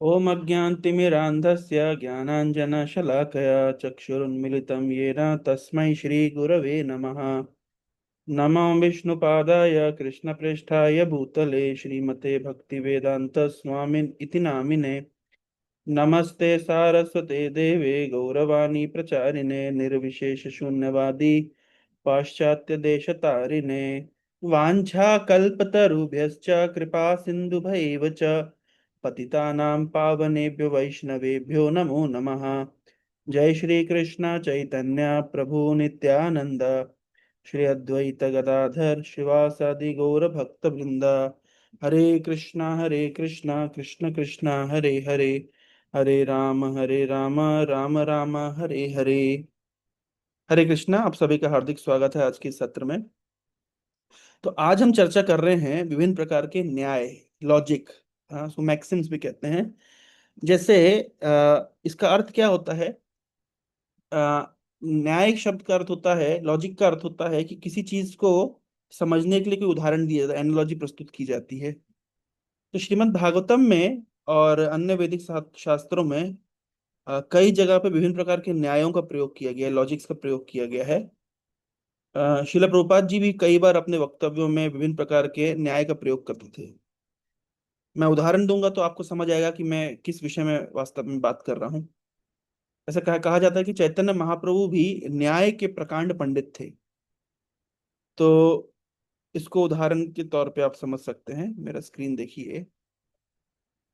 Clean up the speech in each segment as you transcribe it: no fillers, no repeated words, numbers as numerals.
ओम अज्ञानतिमिरान्धस्य ज्ञानाञ्जनशलाकया चक्षुरुन्मिलितं येन तस्मै श्रीगुरवे नमः। नमो विष्णुपादाय कृष्णप्रेष्ठाय भूतले श्रीमते भक्तिवेदान्त स्वामिन् इति नामिने। नमस्ते सारस्वते देवे गौरवाणी प्रचारिणे निर्विशेष शून्यवादी पाश्चात्य देशतारिणे। वाञ्छाकल्पतरुभ्यश्च कृपा सिन्धुभैव च पतितानां पावनेभ्यो वैष्णवेभ्यो नमो नमः। जय श्री कृष्ण चैतन्य प्रभु नित्यानंद श्री अद्वैत गदाधर श्रीवासादि गौर भक्त वृंद। हरे कृष्णा कृष्ण कृष्ण हरे हरे, हरे राम राम राम हरे हरे। हरे कृष्णा, आप सभी का हार्दिक स्वागत है आज के इस सत्र में। तो आज हम चर्चा कर रहे हैं विभिन्न प्रकार के न्याय, लॉजिक, सो मैक्सिम्स भी कहते हैं। जैसे इसका अर्थ क्या होता है? न्याय शब्द का अर्थ होता है, लॉजिक का अर्थ होता है कि किसी चीज को समझने के लिए कोई उदाहरण दिया जाता है, एनालॉजी प्रस्तुत की जाती है। तो श्रीमद् भागवतम में और अन्य वैदिक शास्त्रों में कई जगह पे विभिन्न प्रकार के न्यायों का प्रयोग किया गया है, लॉजिक्स का प्रयोग किया गया है। शिला प्रभुपाद जी भी कई बार अपने वक्तव्यों में विभिन्न प्रकार के न्याय का प्रयोग करते थे। मैं उदाहरण दूंगा तो आपको समझ आएगा कि मैं किस विषय में वास्तव में बात कर रहा हूँ। ऐसा कहा जाता है कि चैतन्य महाप्रभु भी न्याय के प्रकांड पंडित थे। तो इसको उदाहरण के तौर पे आप समझ सकते हैं। मेरा स्क्रीन देखिए।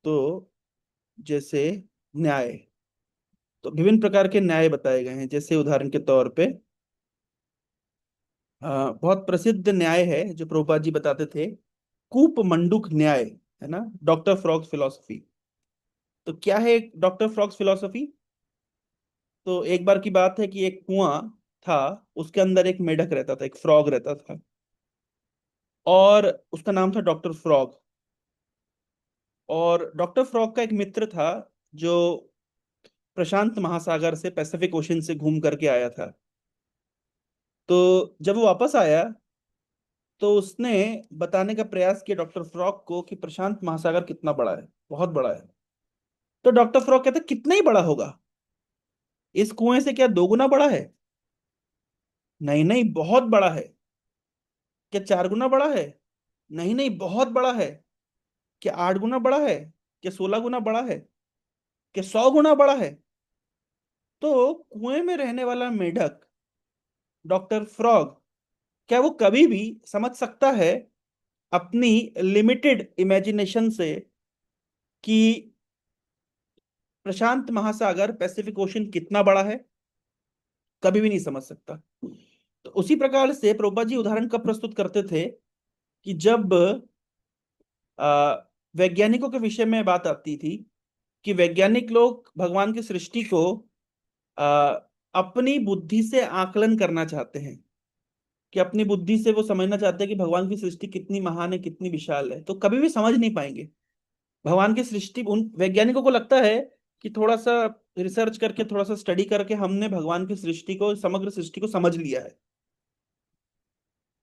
तो जैसे न्याय, तो विभिन्न प्रकार के न्याय बताए गए हैं। जैसे उदाहरण के तौर पे बहुत प्रसिद्ध न्याय है जो प्रभुपाद जी बताते थे, कूप मंडूक न्याय, है ना, डॉक्टर फ्रॉग्स फिलोसफी। तो क्या है डॉक्टर फ्रॉग्स फिलोसफी? तो एक बार की बात है कि एक कुआं था, उसके अंदर एक मेढक रहता था, एक फ्रॉग रहता था, और उसका नाम था डॉक्टर फ्रॉग। और डॉक्टर फ्रॉग का एक मित्र था जो प्रशांत महासागर से, पैसिफिक ओशन से घूम करके आया था। तो जब वो वापस आया तो उसने बताने का प्रयास किया डॉक्टर फ्रॉग को कि प्रशांत महासागर कितना बड़ा है, बहुत बड़ा है। तो डॉक्टर फ्रॉग कहते कितना ही बड़ा होगा, इस कुएं से क्या दो गुना बड़ा है? नहीं नहीं, बहुत बड़ा है। क्या चार गुना बड़ा है? नहीं नहीं, बहुत बड़ा है। क्या आठ गुना बड़ा है? क्या 16 गुना बड़ा है? क्या 100 गुना बड़ा है? तो कुएं में रहने वाला मेढक डॉक्टर फ्रॉग, क्या वो कभी भी समझ सकता है अपनी लिमिटेड इमेजिनेशन से कि प्रशांत महासागर, पैसिफिक ओशन कितना बड़ा है? कभी भी नहीं समझ सकता। तो उसी प्रकार से प्रभुपाद जी उदाहरण कब प्रस्तुत करते थे कि जब आ, वैज्ञानिकों के विषय में बात आती थी कि वैज्ञानिक लोग भगवान की सृष्टि को आ, अपनी बुद्धि से आकलन करना चाहते हैं, कि अपनी बुद्धि से वो समझना चाहते हैं कि भगवान की सृष्टि कितनी महान है, कितनी विशाल है। तो कभी भी समझ नहीं पाएंगे भगवान की सृष्टि। उन वैज्ञानिकों को लगता है कि थोड़ा सा रिसर्च करके, थोड़ा सा स्टडी करके हमने भगवान की सृष्टि को, समग्र सृष्टि को समझ लिया है।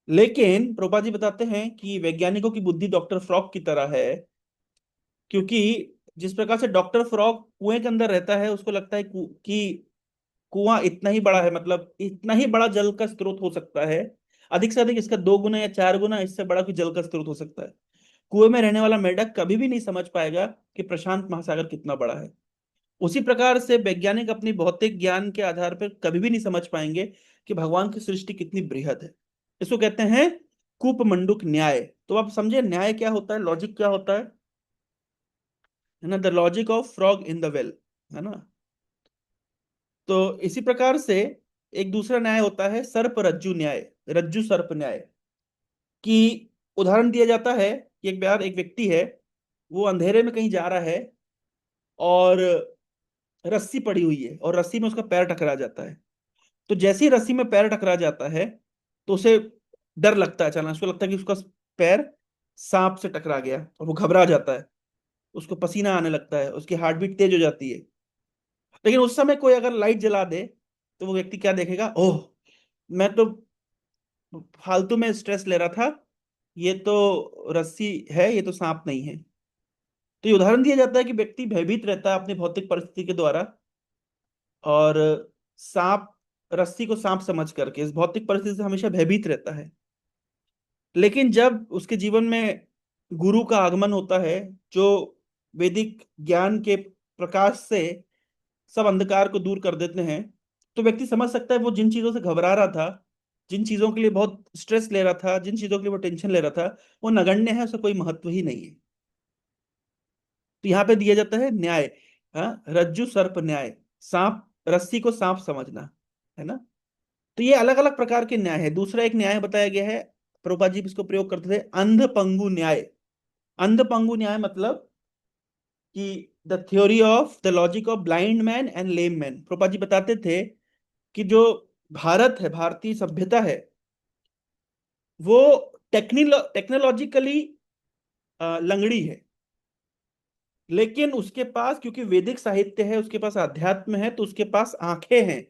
लेकिन प्रभुपाद जी बताते हैं कि वैज्ञानिकों की बुद्धि डॉक्टर फ्रॉग की तरह है। क्योंकि जिस प्रकार से डॉक्टर फ्रॉग कुएं के अंदर रहता है, उसको लगता है कि कुआं इतना ही बड़ा है, मतलब इतना ही बड़ा जल का स्रोत हो सकता है। अधिक से अधिक इसका 2 गुना या 4 गुना इससे बड़ा कोई जल का स्रोत हो सकता है। कुएं में रहने वाला मेंढक कभी भी नहीं समझ पाएगा कि प्रशांत महासागर कितना बड़ा है। उसी प्रकार से वैज्ञानिक अपनी भौतिक ज्ञान के आधार पर कभी भी नहीं समझ पाएंगे कि भगवान की सृष्टि कितनी बृहद है। इसको कहते हैं कूपमंडूक न्याय। तो आप समझे न्याय क्या होता है, लॉजिक क्या होता है ना, the logic of frog in the well, है ना। तो इसी प्रकार से एक दूसरा न्याय होता है सर्प रज्जु न्याय, रज्जु सर्प न्याय। कि उदाहरण दिया जाता है कि एक बार एक व्यक्ति है, वो अंधेरे में कहीं जा रहा है और रस्सी पड़ी हुई है, और रस्सी में उसका पैर टकरा जाता है। तो जैसे ही रस्सी में पैर टकरा जाता है तो उसे डर लगता है अचानक। उसको लगता है कि उसका पैर सांप से टकरा गया, और वो घबरा जाता है। उसको पसीना आने लगता है, उसकी हार्ट बीट तेज हो जाती है। लेकिन उस समय कोई अगर लाइट जला दे तो वो व्यक्ति क्या देखेगा? ओह, मैं तो फालतू में स्ट्रेस ले रहा था, ये तो रस्सी है, ये तो सांप नहीं है। तो ये उदाहरण दिया जाता है कि व्यक्ति भयभीत रहता है अपनी भौतिक परिस्थिति के द्वारा, और सांप, रस्सी को सांप समझ करके इस भौतिक परिस्थिति से हमेशा भयभीत रहता है। लेकिन जब उसके जीवन में गुरु का आगमन होता है, जो वैदिक ज्ञान के प्रकाश से सब अंधकार को दूर कर देते हैं, तो व्यक्ति समझ सकता है वो जिन चीजों से घबरा रहा था, जिन चीजों के लिए बहुत स्ट्रेस ले रहा था, जिन चीजों के लिए वो टेंशन ले रहा था, वो नगण्य है, उसका कोई महत्व ही नहीं है। तो यहाँ पे दिया जाता है न्याय। हाँ, रज्जु सर्प न्याय, सांप, रस्सी को सांप समझना, है ना। तो ये अलग अलग प्रकार के न्याय है। दूसरा एक न्याय बताया गया है, प्रभुपाद जी इसको प्रयोग करते थे, अंध पंगु न्याय। अंध पंगु न्याय मतलब कि the theory of the logic of blind man and lame man. Prabhupada ji बताते थे कि जो भारत है, भारतीय सभ्यता है, वो टेक्नोलॉजिकली लंगड़ी है, लेकिन उसके पास, क्योंकि वैदिक साहित्य है, उसके पास अध्यात्म है, तो उसके पास आंखें हैं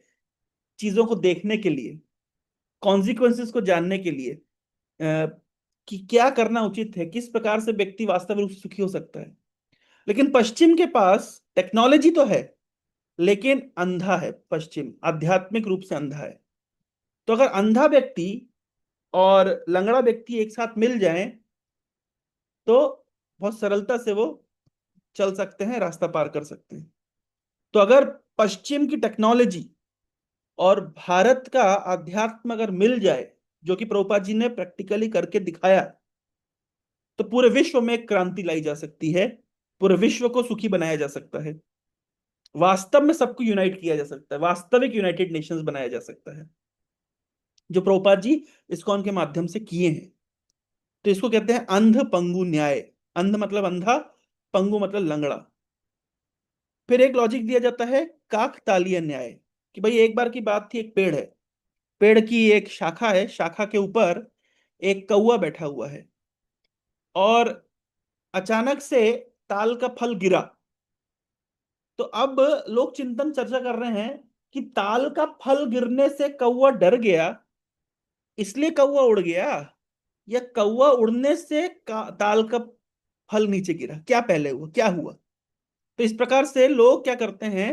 चीजों को देखने के लिए, कॉन्सिक्वेंसेस को जानने के लिए, कि क्या करना उचित है, किस प्रकार से व्यक्ति वास्तविक रूप से सुखी हो सकता है। लेकिन पश्चिम के पास टेक्नोलॉजी तो है, लेकिन अंधा है। पश्चिम आध्यात्मिक रूप से अंधा है। तो अगर अंधा व्यक्ति और लंगड़ा व्यक्ति एक साथ मिल जाएं, तो बहुत सरलता से वो चल सकते हैं, रास्ता पार कर सकते हैं। तो अगर पश्चिम की टेक्नोलॉजी और भारत का अध्यात्म अगर मिल जाए, जो कि प्रभुपाद जी ने प्रैक्टिकली करके दिखाया, तो पूरे विश्व में एक क्रांति लाई जा सकती है, पूरे विश्व को सुखी बनाया जा सकता है, वास्तव में सबको यूनाइट किया जा सकता है, वास्तविक यूनाइटेड नेशंस बनाया जा सकता है, जो प्रभुपाद जी इस्कॉन के माध्यम से किए हैं। तो इसको कहते हैं अंध पंगु न्याय। अंध मतलब अंधा, पंगु मतलब लंगड़ा। फिर एक लॉजिक दिया जाता है काकतालीय न्याय, कि भाई एक बार की बात थी, एक पेड़ है, पेड़ की एक शाखा है, शाखा के ऊपर एक कौवा बैठा हुआ है, और अचानक से ताल का फल गिरा। तो अब लोग चिंतन चर्चा कर रहे हैं कि ताल का फल गिरने से कौवा डर गया, इसलिए कौवा उड़ गया, या कौवा उड़ने से ताल का फल नीचे गिरा, क्या पहले हुआ, क्या हुआ। तो इस प्रकार से लोग क्या करते हैं,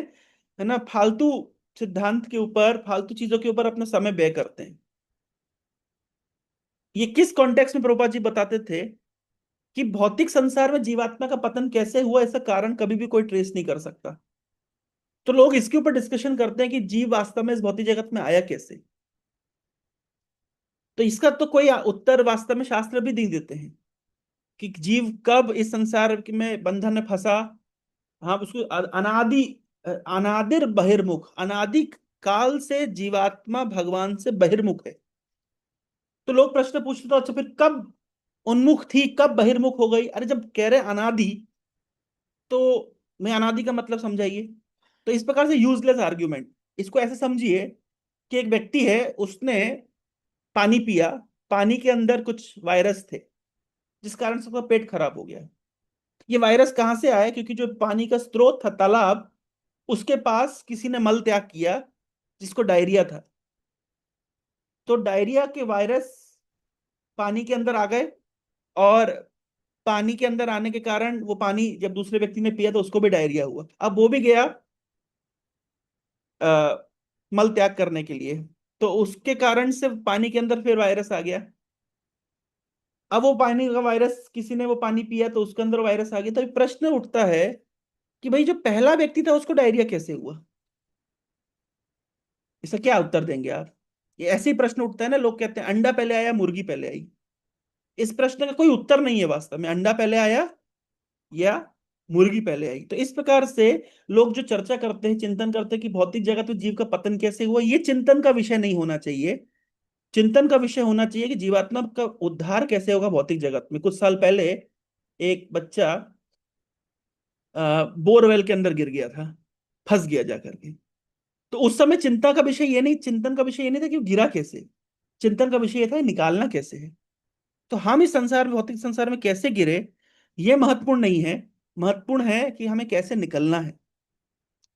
है ना, फालतू सिद्धांत के ऊपर, फालतू चीजों के ऊपर अपना समय व्यय करते हैं। ये किस कॉन्टेक्स्ट में प्रभुपाद जी बताते थे कि भौतिक संसार में जीवात्मा का पतन कैसे हुआ, ऐसा कारण कभी भी कोई ट्रेस नहीं कर सकता। तो लोग इसके ऊपर डिस्कशन करते हैं कि जीव वास्तव में इस भौतिक जगत में आया कैसे। तो इसका तो कोई उत्तर वास्तव में शास्त्र भी नहीं देते हैं कि जीव कब इस संसार में बंधन में फंसा। हाँ, उसको अनादि, अनादिर बहिर्मुख, अनादि काल से जीवात्मा भगवान से बहिर्मुख है। तो लोग प्रश्न पूछते तो अच्छा फिर कब उन्मुख थी, कब बहिर्मुख हो गई। अरे जब कह रहे अनादि, तो मैं अनादि का मतलब समझाइए। तो इस प्रकार से यूजलेस आर्ग्यूमेंट, इसको ऐसे समझिए कि एक व्यक्ति है, उसने पानी पिया, पानी के अंदर कुछ वायरस थे, जिस कारण से उसका पेट खराब हो गया। ये वायरस कहाँ से आया, क्योंकि जो पानी का स्रोत था, तालाब, उसके पास किसी ने मल त्याग किया, जिसको डायरिया था। तो डायरिया के वायरस पानी के अंदर आ गए, और पानी के अंदर आने के कारण वो पानी जब दूसरे व्यक्ति ने पिया तो उसको भी डायरिया हुआ। अब वो भी गया आ, मल त्याग करने के लिए, तो उसके कारण से पानी के अंदर फिर वायरस आ गया। अब वो पानी का वायरस, किसी ने वो पानी पिया तो उसके अंदर वायरस आ गया। तो प्रश्न उठता है कि भाई जो पहला व्यक्ति था उसको डायरिया कैसे हुआ। इसका क्या उत्तर देंगे आप। ये ऐसे ही प्रश्न उठता है ना, लोग कहते हैं अंडा पहले आया मुर्गी पहले आई। इस प्रश्न का कोई उत्तर नहीं है वास्तव में, अंडा पहले आया या मुर्गी पहले आई। तो इस प्रकार से लोग जो चर्चा करते हैं, चिंतन करते हैं कि भौतिक जगत में जीव का पतन कैसे हुआ, ये चिंतन का विषय नहीं होना चाहिए। चिंतन का विषय होना चाहिए कि जीवात्मा का उद्धार कैसे होगा भौतिक जगत में। कुछ साल पहले एक बच्चा बोरवेल के अंदर गिर गया था, फंस गया जा करके। तो उस समय चिंता का विषय ये नहीं, चिंतन का विषय ये नहीं था कि वो गिरा कैसे, चिंतन का विषय ये था कि निकालना कैसे है। तो हम इस संसार में, भौतिक संसार में कैसे गिरे, ये महत्वपूर्ण नहीं है। महत्वपूर्ण है कि हमें कैसे निकलना है।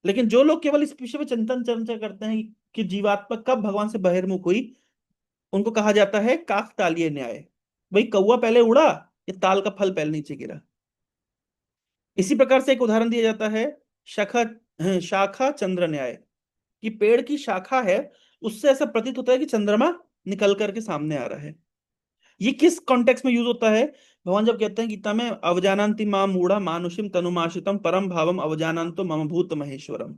लेकिन जो लोग केवल इस विषय में चिंतन चर्चा करते हैं कि जीवात्मा कब भगवान से बहिर्मुख हुई, उनको कहा जाता है काकतालीय न्याय। भाई कौवा पहले उड़ा या ताल का फल पहले नीचे गिरा। इसी प्रकार से एक उदाहरण दिया जाता है शाखा शाखा चंद्र न्याय, कि पेड़ की शाखा है, उससे ऐसा प्रतीत होता है कि चंद्रमा निकल करके सामने आ रहा है। ये किस कॉन्टेक्स्ट में यूज होता है? भगवान जब कहते हैं गीता में, अवजानन्ति माम मूढ़ा मानुषिम तनुमाश्रितम परम भावम अवजानन्तो मम भूत महेश्वरम,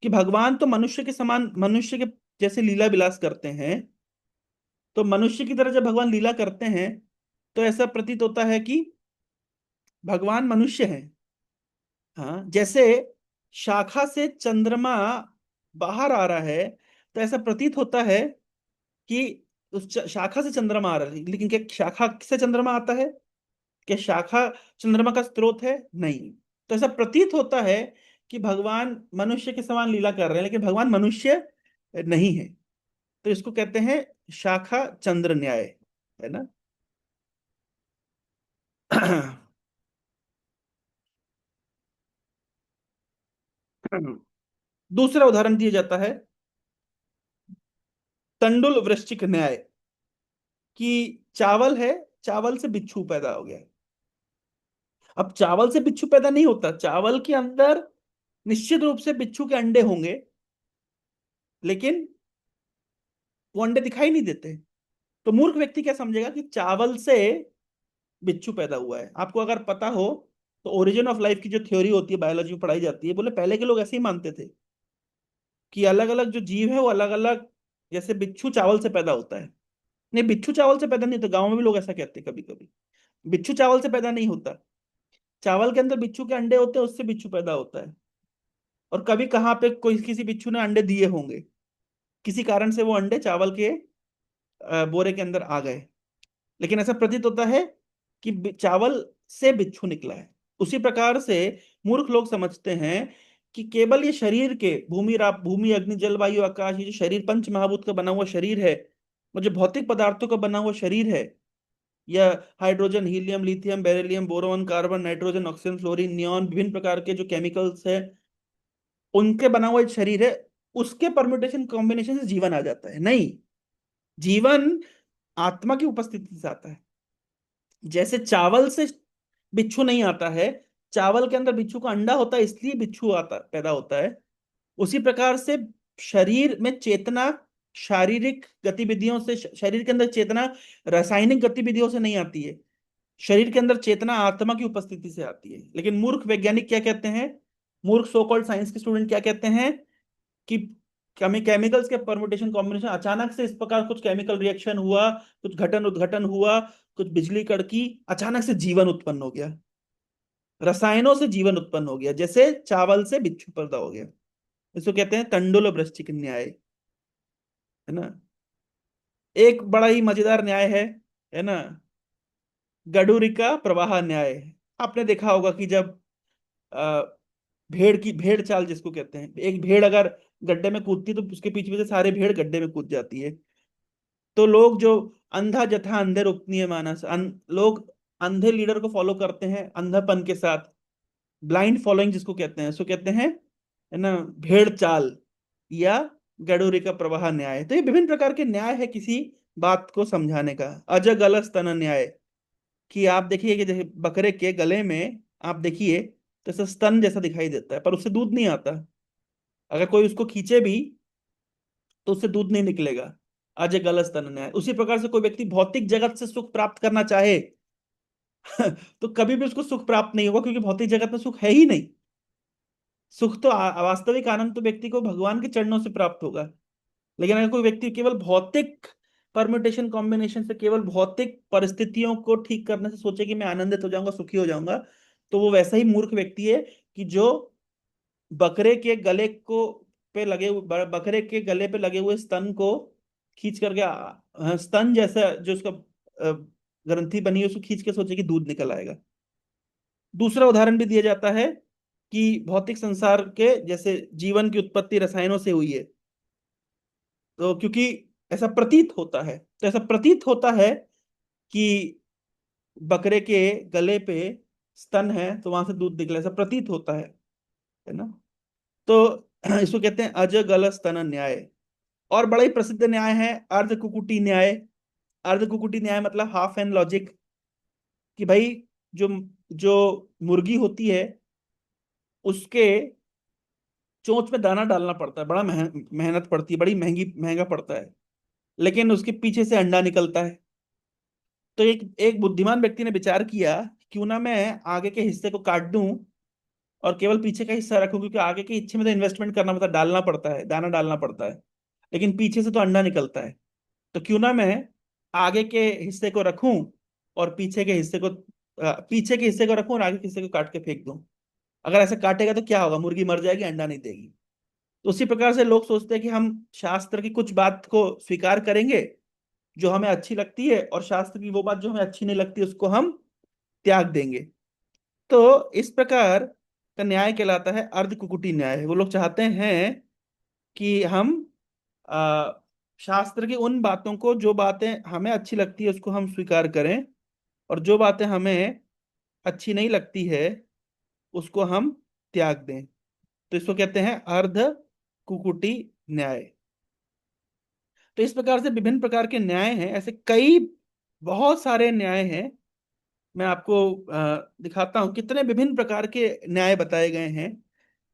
कि भगवान तो मनुष्य के समान, मनुष्य के जैसे लीला विलास करते हैं। तो मनुष्य की तरह जब भगवान लीला करते हैं, तो ऐसा प्रतीत होता है कि भगवान मनुष्य हैं। हाँ, जैसे शाखा से चंद्रमा बाहर आ रहा है, तो ऐसा प्रतीत होता है कि उस शाखा से चंद्रमा आ रहा है। लेकिन क्या शाखा से चंद्रमा आता है? क्या शाखा चंद्रमा का स्रोत है? नहीं। तो ऐसा प्रतीत होता है कि भगवान मनुष्य के समान लीला कर रहे हैं, लेकिन भगवान मनुष्य नहीं है। तो इसको कहते हैं शाखा चंद्र न्याय, है ना। दूसरा उदाहरण दिया जाता है तंडुल वृश्चिक न्याय, कि चावल है, चावल से बिच्छू पैदा हो गया। अब चावल से बिच्छू पैदा नहीं होता, चावल के अंदर निश्चित रूप से बिच्छू के अंडे होंगे, लेकिन वो अंडे दिखाई नहीं देते। तो मूर्ख व्यक्ति क्या समझेगा कि चावल से बिच्छू पैदा हुआ है। आपको अगर पता हो, तो ओरिजिन ऑफ लाइफ की जो थ्योरी होती है, बायोलॉजी में पढ़ाई जाती है, बोले पहले के लोग ऐसे ही मानते थे कि अलग अलग जो जीव है वो अलग अलग, जैसे बिच्छू चावल से पैदा होता है। नहीं, बिच्छू चावल से पैदा नहीं होता, गाँव में भी लोग ऐसा कहते हैं कभी कभी। बिच्छू चावल से पैदा नहीं होता, चावल के अंदर बिच्छू के अंडे होते हैं, उससे बिच्छू पैदा होता है। और कभी कहाँ पे कोई किसी बिच्छू ने अंडे दिए होंगे, किसी कारण से वो अंडे चावल के बोरे के अंदर आ गए, लेकिन ऐसा प्रतीत होता है कि चावल से बिच्छू निकला है। उसी प्रकार से मूर्ख लोग समझते हैं कि केवल ये शरीर के भूमि अग्नि जल वायु आकाश, ये जो शरीर पंच महाभूत का बना हुआ शरीर है, वो जो भौतिक पदार्थों का बना हुआ शरीर है, या hydrogen helium lithium beryllium boron carbon nitrogen oxygen fluorine neon विभिन्न प्रकार के जो केमिकल्स है, उनके बना हुआ एक शरीर है, उसके परम्यूटेशन कॉम्बिनेशन से जीवन आ जाता है। नहीं, जीवन आत्मा की उपस्थिति से आता है। जैसे चावल से बिच्छू नहीं आता है, चावल के अंदर बिच्छू का अंडा होता है इसलिए बिच्छू आता पैदा होता है। उसी प्रकार से शरीर में चेतना शारीरिक गतिविधियों से, शरीर के अंदर चेतना रासायनिक गतिविधियों से नहीं आती है, शरीर के अंदर चेतना आत्मा की उपस्थिति से आती है। लेकिन मूर्ख वैज्ञानिक क्या कहते हैं, मूर्ख सो कॉल्ड साइंस के स्टूडेंट क्या कहते हैं कि केमिकल्स के परमुटेशन कॉम्बिनेशन, अचानक से इस प्रकार कुछ केमिकल रिएक्शन हुआ, कुछ घटन उद्घटन हुआ, कुछ बिजली कड़की, अचानक से जीवन उत्पन्न हो गया, रसायनों से जीवन उत्पन्न हो गया, जैसे चावल से बिच्छू पैदा हो गया। इसको कहते हैं तंडुल वृश्चिक न्याय, है ना। एक बड़ा ही मजेदार न्याय है ना, गडुरिका प्रवाह न्याय। आपने देखा होगा कि जब अ, भेड़ चाल जिसको कहते हैं, एक भेड़ अगर गड्ढे में कूदती तो उसके पीछे पीछे सारे भेड़ गड्ढे में कूद जाती है। तो लोग जो अंधा जथा अंधे रोकनीय मानस, लोग अंधे लीडर को फॉलो करते हैं अंधापन के साथ, ब्लाइंड फॉलोइंग जिसको कहते हैं, उसको कहते हैं, है ना, भेड़ चाल या गडोरी का प्रवाह न्याय। तो ये विभिन्न प्रकार के न्याय है किसी बात को समझाने का। अजग अलस स्तन न्याय, कि आप देखिए कि जैसे बकरे के गले में आप देखिए तो ऐसा स्तन जैसा दिखाई देता है, पर उससे दूध नहीं आता। अगर कोई उसको खींचे भी तो उससे दूध नहीं निकलेगा। अजय गलत स्तन न्याय। उसी प्रकार से कोई व्यक्ति भौतिक जगत से सुख प्राप्त करना चाहे तो कभी भी उसको सुख प्राप्त नहीं होगा, क्योंकि भौतिक जगत में सुख है ही नहीं। सुख तो वास्तविक आनंद तो व्यक्ति को भगवान के चरणों से प्राप्त होगा। लेकिन अगर कोई व्यक्ति केवल भौतिक परम्यूटेशन कॉम्बिनेशन से, केवल भौतिक परिस्थितियों को ठीक करने से सोचे कि मैं आनंदित हो जाऊंगा, सुखी हो जाऊंगा, तो वो वैसा ही मूर्ख व्यक्ति है कि जो बकरे के गले को पे लगे हुए बकरे के गले पे लगे हुए स्तन को खींच करके स्तन जैसा जो उसका अ, ग्रंथि बनी है, उसको खींच के सोचे कि दूध निकल आएगा। दूसरा उदाहरण भी दिया जाता है कि भौतिक संसार के जैसे जीवन की उत्पत्ति रसायनों से हुई है। तो क्योंकि ऐसा प्रतीत होता है, तो ऐसा प्रतीत होता है कि बकरे के गले पे स्तन है तो वहां से दूध निकला, ऐसा प्रतीत होता है ना। तो इसको कहते हैं अज गल स्तन न्याय। और बड़ा ही प्रसिद्ध न्याय है अर्ध कुकुटी न्याय। अर्ध कुकुटी न्याय मतलब हाफ एन लॉजिक, कि भाई जो जो मुर्गी होती है उसके चोंच में दाना डालना पड़ता है, बड़ा मेहनत पड़ती है, बड़ी महंगा पड़ता है, लेकिन उसके पीछे से अंडा निकलता है। तो एक एक बुद्धिमान व्यक्ति ने विचार किया, क्यों ना मैं आगे के हिस्से को काट दूं और केवल पीछे का हिस्सा रखूं, क्योंकि आगे के हिस्से में तो इन्वेस्टमेंट करना पड़ता है, डालना पड़ता है, दाना डालना पड़ता है, लेकिन पीछे से तो अंडा निकलता है। तो क्यों ना मैं आगे के हिस्से को रखूं और पीछे के हिस्से को रखूं और आगे के हिस्से को काट के फेंक दूं। अगर ऐसे काटेगा तो क्या होगा, मुर्गी मर जाएगी, अंडा नहीं देगी। तो उसी प्रकार से लोग सोचते हैं कि हम शास्त्र की कुछ बात को स्वीकार करेंगे जो हमें अच्छी लगती है, और शास्त्र की वो बात जो हमें अच्छी नहीं लगती उसको हम त्याग देंगे। तो इस प्रकार का न्याय कहलाता है अर्ध कुकुटी न्याय। वो लोग चाहते हैं कि हम आ, शास्त्र की उन बातों को, जो बातें हमें अच्छी लगती है उसको हम स्वीकार करें, और जो बातें हमें अच्छी नहीं लगती है उसको हम त्याग दें। तो इसको कहते हैं अर्ध कुकुटी न्याय। तो इस प्रकार से विभिन्न प्रकार के न्याय हैं, ऐसे कई बहुत सारे न्याय हैं। मैं आपको दिखाता हूं कितने विभिन्न प्रकार के न्याय बताए गए हैं,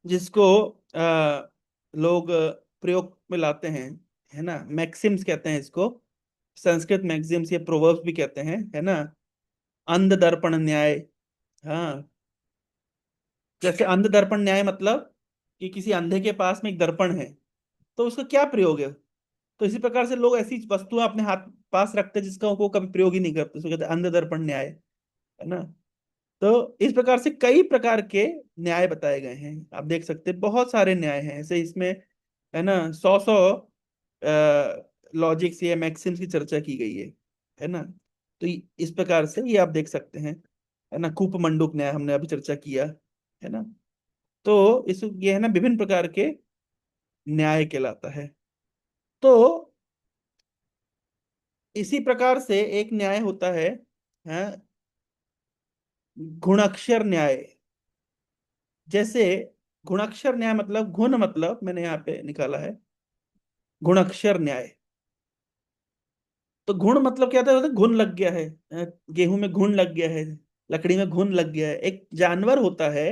जिसको लोग प्रयोग में लाते हैं, है ना। मैक्सिम्स कहते हैं इसको, संस्कृत मैक्सिम्स या प्रोवर्ब्स भी कहते हैं, है ना। अंध दर्पण न्याय। हाँ, जैसे अंध दर्पण न्याय मतलब कि किसी अंधे के पास में एक दर्पण है, तो उसका क्या प्रयोग है। तो इसी प्रकार से लोग ऐसी वस्तुएं अपने हाथ पास रखते हैं जिसका वो कभी प्रयोग ही नहीं करते, उसको कहते हैं अंध दर्पण न्याय, है ना। तो इस प्रकार से कई प्रकार के न्याय बताए गए हैं, आप देख सकते हैं बहुत सारे न्याय हैं ऐसे इसमें, है ना। सौ सौ लॉजिक्स या मैक्सिम्स की चर्चा की गई है ना। तो इस प्रकार से ये आप देख सकते हैं, है ना। कूप मंडूक न्याय हमने अभी चर्चा किया, है ना। तो इस ये है ना विभिन्न प्रकार के न्याय कहलाता है। तो इसी प्रकार से एक न्याय होता है गुणाक्षर न्याय। जैसे गुणाक्षर न्याय मतलब, गुण मतलब मैंने यहाँ पे निकाला है गुणाक्षर न्याय। तो गुण मतलब क्या था, घुन लग गया है, गेहूं में घुन लग गया है, लकड़ी में घुन लग गया है। एक जानवर होता है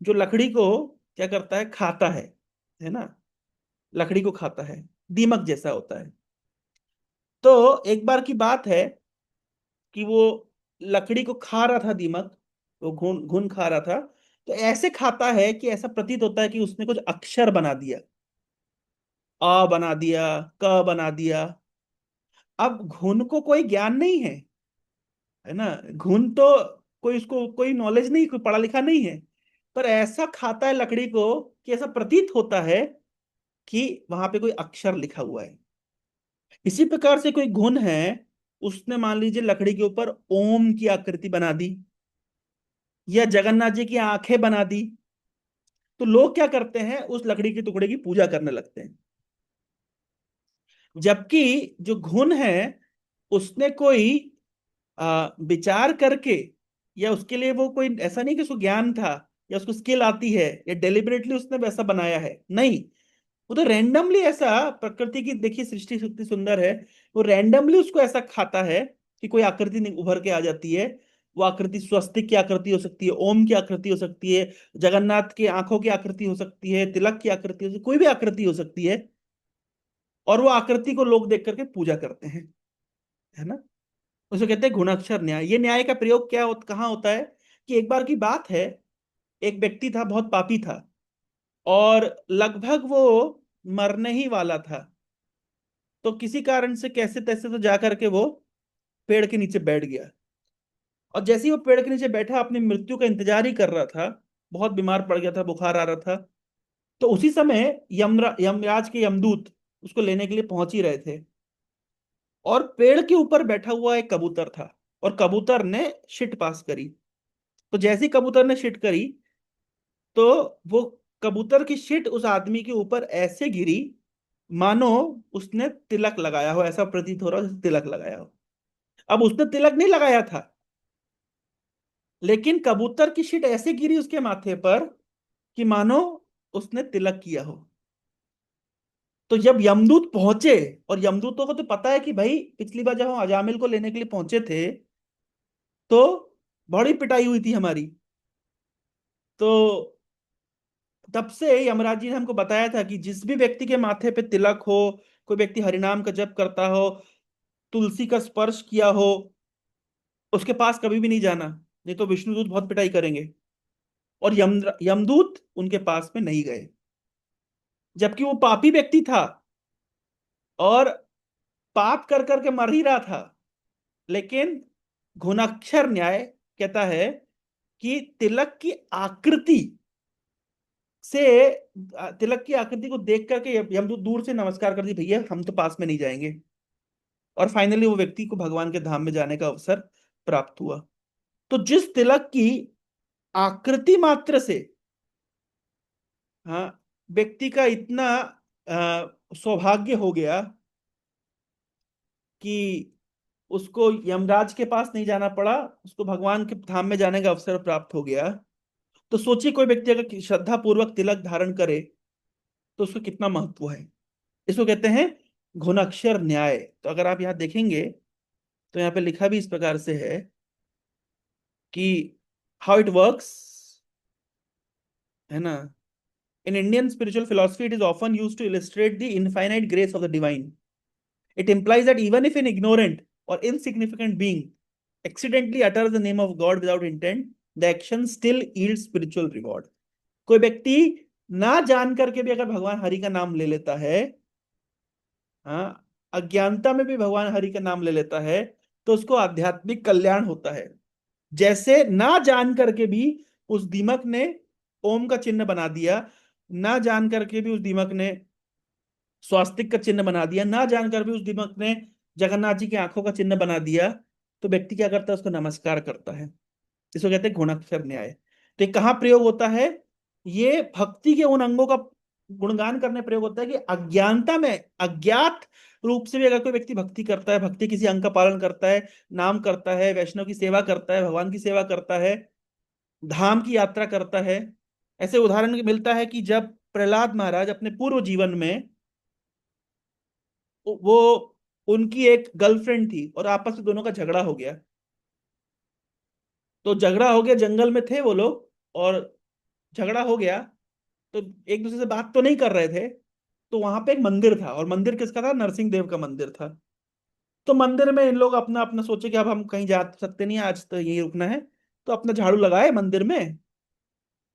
जो लकड़ी को क्या करता है, खाता है ना। लकड़ी को खाता है, दीमक जैसा होता है। तो एक बार की बात है कि वो लकड़ी को खा रहा था, दीमक, वो घुन घुन खा रहा था। तो ऐसे खाता है कि ऐसा प्रतीत होता है कि उसने कुछ अक्षर बना दिया, अ बना दिया, क बना दिया। अब घुन को कोई ज्ञान नहीं है ना। घुन तो कोई, उसको कोई नॉलेज नहीं, कोई पढ़ा लिखा नहीं है, पर ऐसा खाता है लकड़ी को कि ऐसा प्रतीत होता है कि वहां पे कोई अक्षर लिखा हुआ है। इसी प्रकार से कोई गुण है, उसने मान लीजिए लकड़ी के ऊपर ओम की आकृति बना दी, या जगन्नाथ जी की आंखें बना दी। तो लोग क्या करते हैं, उस लकड़ी के टुकड़े की पूजा करने लगते हैं। जबकि जो घुन है उसने कोई विचार करके, या उसके लिए वो कोई ऐसा नहीं कि उसको ज्ञान था या उसको स्किल आती है या डेलिबरेटली उसने वैसा बनाया है, नहीं। वो तो रैंडमली ऐसा, प्रकृति की देखिए सृष्टि कितनी सुंदर है। वो रैंडमली उसको ऐसा खाता है कि कोई आकृति उभर के आ जाती है। वो आकृति स्वस्तिक की आकृति हो सकती है, ओम की आकृति हो सकती है, जगन्नाथ की आंखों की आकृति हो सकती है, तिलक की आकृति हो सकती है, कोई भी आकृति हो सकती है। और वो आकृति को लोग देख करके पूजा करते हैं, है ना। उसे कहते हैं गुणाक्षर न्याय। ये न्याय का प्रयोग कहाँ होता है, कि एक बार की बात है, एक व्यक्ति था, बहुत पापी था, और लगभग वो मरने ही वाला था। तो किसी कारण से कैसे तैसे तो जा करके वो पेड़ के नीचे बैठ गया। और जैसे ही वो पेड़ के नीचे बैठा, अपनी मृत्यु का इंतजार ही कर रहा था, बहुत बीमार पड़ गया था, बुखार आ रहा था। तो उसी समय यमराज के यमदूत उसको लेने के लिए पहुंच ही रहे थे। और पेड़ के ऊपर बैठा हुआ एक कबूतर था, और कबूतर ने शिट पास करी। तो जैसे ही कबूतर ने शिट करी, तो वो कबूतर की शिट उस आदमी के ऊपर ऐसे गिरी मानो उसने तिलक लगाया हो, ऐसा प्रतीत हो रहा जैसे तिलक लगाया हो। अब उसने तिलक नहीं लगाया था, लेकिन कबूतर की शिट ऐसे गिरी उसके माथे पर कि मानो उसने तिलक किया हो। तो जब यमदूत पहुंचे, और यमदूतों को तो पता है कि भाई पिछली बार जब हम अजामिल को लेने के लिए पहुंचे थे, तो बड़ी पिटाई हुई थी हमारी। तो तब से यमराज जी ने हमको बताया था कि जिस भी व्यक्ति के माथे पे तिलक हो, कोई व्यक्ति हरिनाम का जप करता हो, तुलसी का स्पर्श किया हो, उसके पास कभी भी नहीं जाना, नहीं तो विष्णुदूत बहुत पिटाई करेंगे। और यमदूत उनके पास में नहीं गए, जबकि वो पापी व्यक्ति था और पाप कर करके मर ही रहा था। लेकिन घुणाक्षर न्याय कहता है कि तिलक की आकृति से, तिलक की आकृति को देख करके यमदूत दूर से नमस्कार कर दी, भैया हम तो पास में नहीं जाएंगे। और फाइनली वो व्यक्ति को भगवान के धाम में जाने का अवसर प्राप्त हुआ। तो जिस तिलक की आकृति मात्र से, हाँ, व्यक्ति का इतना सौभाग्य हो गया कि उसको यमराज के पास नहीं जाना पड़ा, उसको भगवान के धाम में जाने का अवसर प्राप्त हो गया। तो सोचिए कोई व्यक्ति अगर श्रद्धा पूर्वक तिलक धारण करे तो उसको कितना महत्व है। इसको कहते हैं घुणाक्षर न्याय। तो अगर आप यहाँ देखेंगे तो यहाँ पे लिखा भी इस प्रकार से है कि हाउ इट वर्क्स, है ना। In Indian spiritual philosophy it is often use to illustrate the infinite grace of the divine. It implies that even if an ignorant or insignificant being accidentally utters the name of God without intent, the action still yields spiritual reward. कोई व्यक्ति ना जान करके भी अगर भगवान हरि का नाम ले लेता है, हाँ, अज्ञानता में भी भगवान हरि का नाम ले लेता है, तो उसको आध्यात्मिक कल्याण होता है। जैसे ना जान करके भी उस दीमक ने ओम का चिन्ह बना दिया, ना जान करके भी उस दीमक ने स्वास्तिक का चिन्ह बना दिया, ना जानकर भी उस दीमक ने जगन्नाथ जी की आंखों का चिन्ह बना दिया, तो व्यक्ति क्या करता है, उसको नमस्कार करता है। इसको कहते हैं गुणाक्षर न्याय। तो ये कहाँ प्रयोग होता है? ये भक्ति के उन अंगों का गुणगान करने प्रयोग होता है कि अज्ञानता में, अज्ञात रूप से भी अगर कोई व्यक्ति भक्ति करता है, भक्ति किसी अंग का पालन करता है, नाम करता है, वैष्णव की सेवा करता है, भगवान की सेवा करता है, धाम की यात्रा करता है। ऐसे उदाहरण मिलता है कि जब प्रहलाद महाराज अपने पूर्व जीवन में, वो उनकी एक गर्लफ्रेंड थी और आपस में दोनों का झगड़ा हो गया। तो झगड़ा हो गया, जंगल में थे वो लोग, और झगड़ा हो गया, तो एक दूसरे से बात तो नहीं कर रहे थे। तो वहां पे एक मंदिर था, और मंदिर किसका था? नरसिंह देव का मंदिर था। तो मंदिर में इन लोग अपना अपना सोचे कि अब हम कहीं जा सकते नहीं, आज तो यहीं रुकना है। तो अपना झाड़ू लगाए मंदिर में।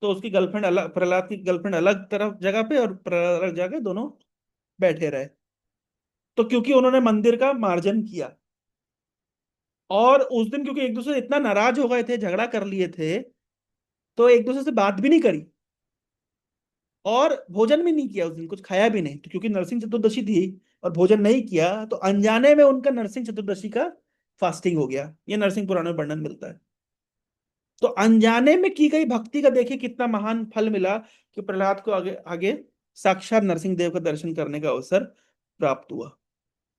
तो उसकी गर्लफ्रेंड अलग, प्रहलाद की गर्लफ्रेंड अलग तरफ जगह पे, और प्रहलाद अलग जगह, दोनों बैठे रहे। तो क्योंकि उन्होंने मंदिर का मार्जन किया, और उस दिन क्योंकि एक दूसरे से इतना नाराज हो गए थे, झगड़ा कर लिए थे, तो एक दूसरे से बात भी नहीं करी, और भोजन भी नहीं किया उस दिन, कुछ खाया भी नहीं। तो क्योंकि नरसिंह चतुर्दशी थी और भोजन नहीं किया, तो अनजाने में उनका नरसिंह चतुर्दशी का फास्टिंग हो गया। ये नरसिंह पुराण में वर्णन मिलता है। तो अनजाने में की गई भक्ति का देखिए कितना महान फल मिला, कि प्रहलाद को आगे आगे साक्षात नरसिंह देव का दर्शन करने का अवसर प्राप्त हुआ।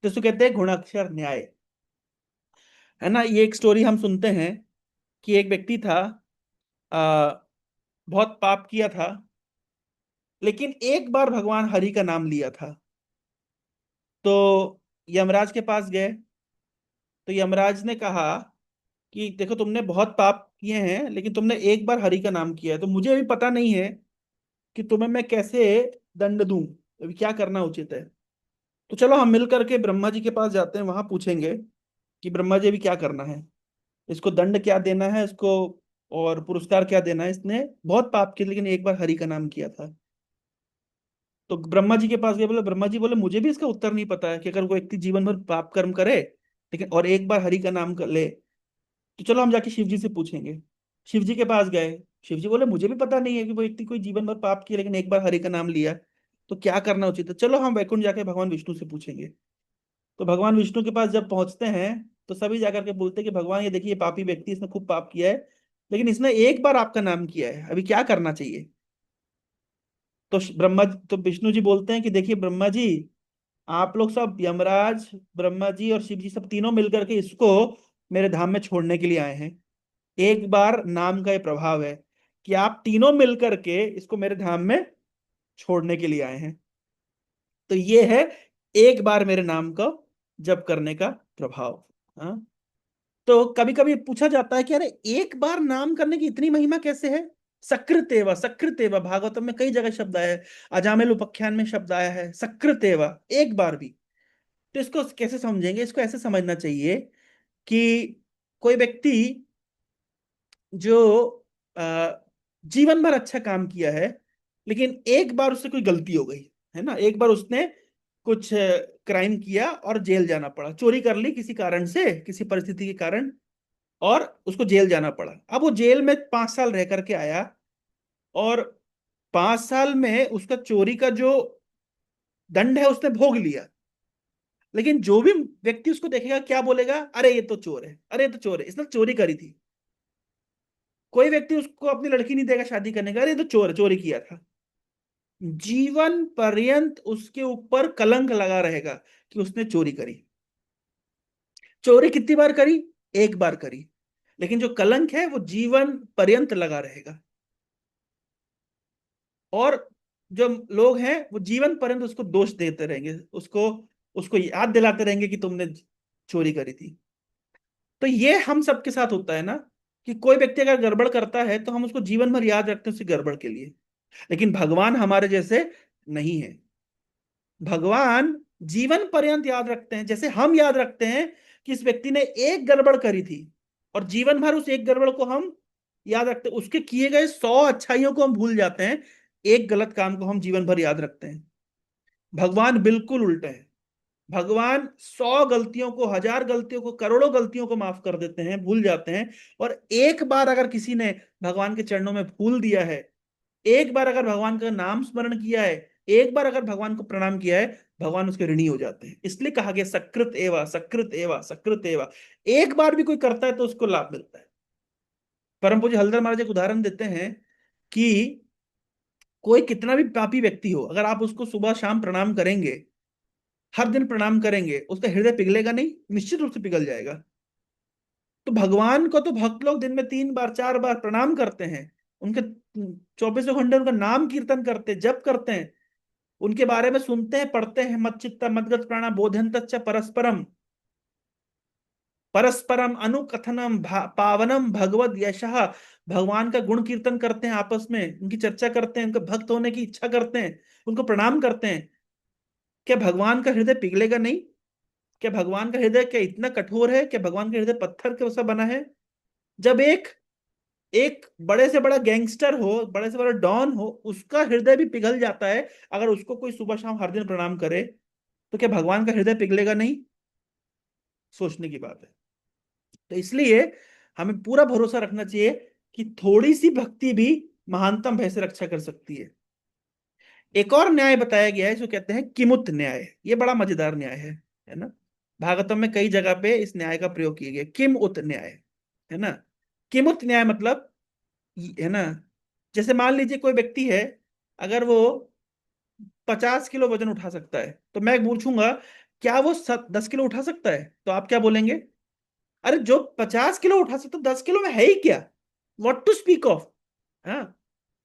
तो इसको कहते हैं गुणाक्षर न्याय, है ना। ये एक स्टोरी हम सुनते हैं कि एक व्यक्ति था, आ, बहुत पाप किया था, लेकिन एक बार भगवान हरि का नाम लिया था। तो यमराज के पास गए। तो यमराज ने कहा कि देखो, तुमने बहुत पाप किए हैं, लेकिन तुमने एक बार हरि का नाम किया है, तो मुझे अभी पता नहीं है कि तुम्हें मैं कैसे दंड दूं, अभी क्या करना उचित है। तो चलो हम मिल करके ब्रह्मा जी के पास जाते हैं, वहां पूछेंगे कि ब्रह्मा जी अभी क्या करना है, इसको दंड क्या देना है इसको, और पुरस्कार क्या देना है, इसने बहुत पाप किया लेकिन एक बार हरि का नाम किया था। तो ब्रह्मा जी के पास गए, बोले, ब्रह्मा जी बोले मुझे भी इसका उत्तर नहीं पता है कि अगर कोई व्यक्ति जीवन भर पाप कर्म करे, लेकिन और एक बार हरि का नाम कर ले, तो चलो हम जाके शिव जी से पूछेंगे। शिव जी के पास गए। शिव जी बोले मुझे भी पता नहीं है कि वो व्यक्ति कोई जीवन भर पाप किया लेकिन एक बार हरि का नाम लिया, तो क्या करना उचित है। चलो हम वैकुंठ जाके भगवान विष्णु से पूछेंगे। तो भगवान विष्णु के पास जब पहुंचते हैं, तो सभी जाकर के बोलते हैं कि भगवान ये देखिए, ये पापी व्यक्ति, इसने खूब पाप किया है, लेकिन इसने एक बार आपका नाम किया है, अभी क्या करना चाहिए। तो तो विष्णु जी बोलते हैं कि देखिए ब्रह्मा जी, आप लोग सब, यमराज, ब्रह्मा जी और शिव जी, सब तीनों मिलकर के इसको मेरे धाम में छोड़ने के लिए आए हैं। एक बार नाम का ये प्रभाव है कि आप तीनों मिलकर के इसको मेरे धाम में छोड़ने के लिए आए हैं। तो ये है एक बार मेरे नाम का जप करने का प्रभाव। हाँ, तो कभी कभी पूछा जाता है कि अरे एक बार नाम करने की इतनी महिमा कैसे है। सकृतेवा, सकृतेवा भागवतम में कई जगह शब्द आया है, अजामिल उपाख्यान में शब्द आया है सकृतेवा, एक बार भी। तो इसको कैसे समझेंगे, इसको ऐसे समझना चाहिए कि कोई व्यक्ति जो जीवन भर अच्छा काम किया है, लेकिन एक बार उससे कोई गलती हो गई है ना, एक बार उसने कुछ क्राइम किया और जेल जाना पड़ा, चोरी कर ली किसी कारण से, किसी परिस्थिति के कारण, और उसको जेल जाना पड़ा। अब वो जेल में 5 साल रह करके आया, और 5 साल में उसका चोरी का जो दंड है उसने भोग लिया। लेकिन जो भी व्यक्ति उसको देखेगा क्या बोलेगा, अरे ये तो चोर है, अरे ये तो चोर है, इसने चोरी करी थी। कोई व्यक्ति उसको अपनी लड़की नहीं देगा शादी करने का, अरे ये तो चोर है, चोरी किया था। जीवन पर्यंत उसके ऊपर कलंक लगा रहेगा कि उसने चोरी करी। चोरी कितनी बार करी, एक बार करी, लेकिन जो कलंक है वो जीवन पर्यंत लगा रहेगा। और जो लोग हैं वो जीवन पर्यंत उसको दोष देते रहेंगे, उसको उसको याद दिलाते रहेंगे कि तुमने चोरी करी थी। तो ये हम सबके साथ होता है ना, कि कोई व्यक्ति अगर गड़बड़ करता है तो हम उसको जीवन भर याद रखते हैं उसकी गड़बड़ के लिए। लेकिन भगवान हमारे जैसे नहीं है। भगवान जीवन पर्यंत याद रखते हैं, जैसे हम याद रखते हैं कि इस व्यक्ति ने एक गड़बड़ करी थी, और जीवन भर उस एक गड़बड़ को हम याद रखते हैं, उसके किए गए 100 अच्छाइयों को हम भूल जाते हैं, एक गलत काम को हम जीवन भर याद रखते हैं। भगवान बिल्कुल उल्टे हैं। भगवान 100 गलतियों को, 1000 गलतियों को, करोड़ों गलतियों को माफ कर देते हैं, भूल जाते हैं। और एक बार अगर किसी ने भगवान के चरणों में फूल दिया है, एक बार अगर भगवान का नाम स्मरण किया है, एक बार अगर भगवान को प्रणाम किया है, भगवान उसके ऋणी हो जाते हैं। इसलिए कहा गया सकृत एवा, सकृत एवा, सकृत एवा। एक बार भी कोई करता है तो उसको लाभ मिलता है। परम पूज्य हल्दर महाराज एक उदाहरण देते हैं कि कोई कितना भी पापी व्यक्ति हो, अगर आप उसको सुबह शाम प्रणाम करेंगे, हर दिन प्रणाम करेंगे, उसका हृदय पिघलेगा नहीं? निश्चित रूप से पिघल जाएगा। तो भगवान को तो भक्त लोग दिन में 3 बार 4 बार प्रणाम करते हैं, उनके 24 घंटे उनका नाम कीर्तन करते, जप करते हैं, उनके बारे में सुनते हैं, पढ़ते हैं। मच्चित्ता मद्गत प्राणा बोधयन्तश्च परस्परम, परस्परम अनुकथनम पावनम भगवद यशः। भगवान का गुण कीर्तन करते हैं, आपस में उनकी चर्चा करते हैं, उनके भक्त होने की इच्छा करते हैं, उनको प्रणाम करते हैं। क्या भगवान का हृदय पिघलेगा नहीं? क्या भगवान का हृदय क्या इतना कठोर है? क्या भगवान का हृदय पत्थर के सा बना है? जब एक एक बड़े से बड़ा गैंगस्टर हो, बड़े से बड़ा डॉन हो, उसका हृदय भी पिघल जाता है अगर उसको कोई सुबह शाम हर दिन प्रणाम करे, तो क्या भगवान का हृदय पिघलेगा नहीं? सोचने की बात है। तो इसलिए हमें पूरा भरोसा रखना चाहिए कि थोड़ी सी भक्ति भी महानतम भय से रक्षा कर सकती है। एक और न्याय बताया गया है जो कहते हैं किमुत न्याय। ये बड़ा मजेदार न्याय है ना। भागवतम में कई जगह पे इस न्याय का प्रयोग किया गया, किम उत न्याय, है ना। किमुत न्याय मतलब, है ना, जैसे मान लीजिए कोई व्यक्ति है, अगर वो 50 किलो वजन उठा सकता है, तो मैं पूछूंगा क्या वो 10 किलो उठा सकता है? तो आप क्या बोलेंगे? अरे जो 50 किलो उठा सकता, 10 किलो में है ही क्या? वॉट टू स्पीक ऑफ, हाँ,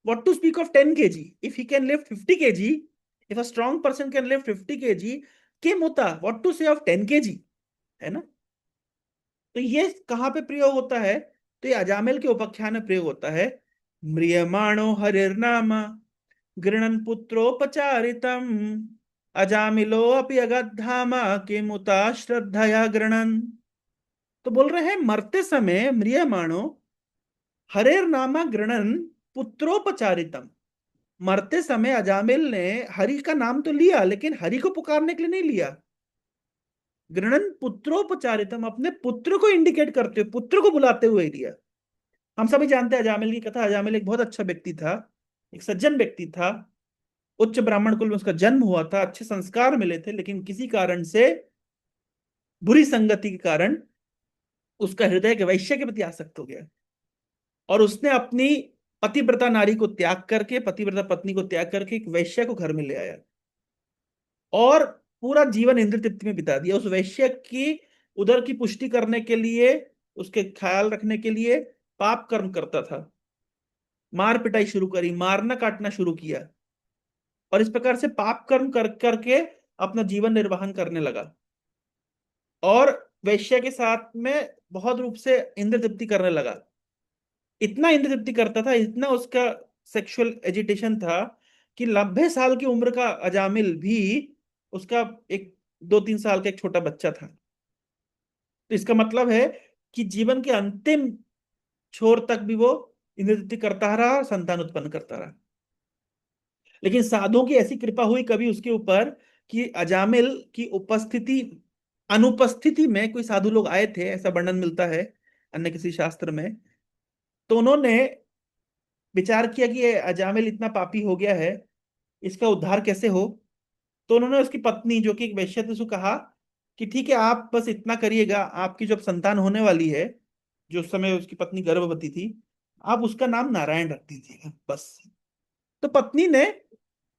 what to speak of 10 kg, if he can lift 50 kg, if a strong person can lift 50 kg, किम होता, what to say of 10 kg, है ना। तो ये कहाँ पे प्रयोग होता है? तो ये अजामिल के उपाख्यान में प्रयोग होता है। म्रियमाणो हरिर्नाम गृणन पुत्रोपचारितम, अजामिलो अपि अगद्धाम किमुता श्रद्धया गृणन। तो बोल रहे हैं मरते समय म्रियमाणो हरेर नामा गृणन पुत्रोपचारितम। मरते समय अजामिल ने हरि का नाम तो लिया, लेकिन हरि को पुकारने के लिए नहीं लिया। गृणन पुत्रोपचारितम, अपने पुत्र को इंडिकेट करते हुए, पुत्र को बुलाते हुए लिया। हम सभी जानते हैं अजामिल की कथा। अजामिल एक बहुत अच्छा व्यक्ति था, एक सज्जन व्यक्ति था, उच्च ब्राह्मण कुल में उसका जन्म हुआ था, अच्छे संस्कार मिले थे, लेकिन किसी कारण से, बुरी संगति के कारण, उसका हृदय एक वैश्य के प्रति आसक्त हो गया, और उसने अपनी पतिव्रता नारी को त्याग करके, पतिव्रता पत्नी को त्याग करके एक वैश्य को घर में ले आया, और पूरा जीवन इंद्र तृप्ति में बिता दिया। उस वैश्य की उदर की पुष्टि करने के लिए, उसके ख्याल रखने के लिए पाप कर्म करता था, मार पिटाई शुरू करी, मारना काटना शुरू किया, और इस प्रकार से पाप कर्म कर करके अपना जीवन निर्वाहन करने लगा। और वैश्य के साथ में बहुत रूप से इंद्र तृप्ति करने लगा। इतना इंद्र तृप्ति करता था, इतना उसका सेक्सुअल एजिटेशन था, कि 90 साल की उम्र का अजामिल भी उसका एक 2-3 साल का एक छोटा बच्चा था। तो इसका मतलब है कि जीवन के अंतिम छोर तक भी वो इंद्र तृप्ति करता रहा और संतान उत्पन्न करता रहा। लेकिन साधुओं की ऐसी कृपा हुई कभी उसके ऊपर कि अजामिल की उपस्थिति अनुपस्थिति में कोई साधु लोग आए थे, ऐसा वर्णन मिलता है अन्य किसी शास्त्र में। तो उन्होंने विचार किया कि ये अजामिल इतना पापी हो गया है, इसका उद्धार कैसे हो। तो उन्होंने उसकी पत्नी जो कि एक वैश्य थी उसको कहा कि ठीक है, आप बस इतना करिएगा, आपकी जब संतान होने वाली है, जो उस समय उसकी पत्नी गर्भवती थी, आप उसका नाम नारायण रख दीजिएगा बस। तो पत्नी ने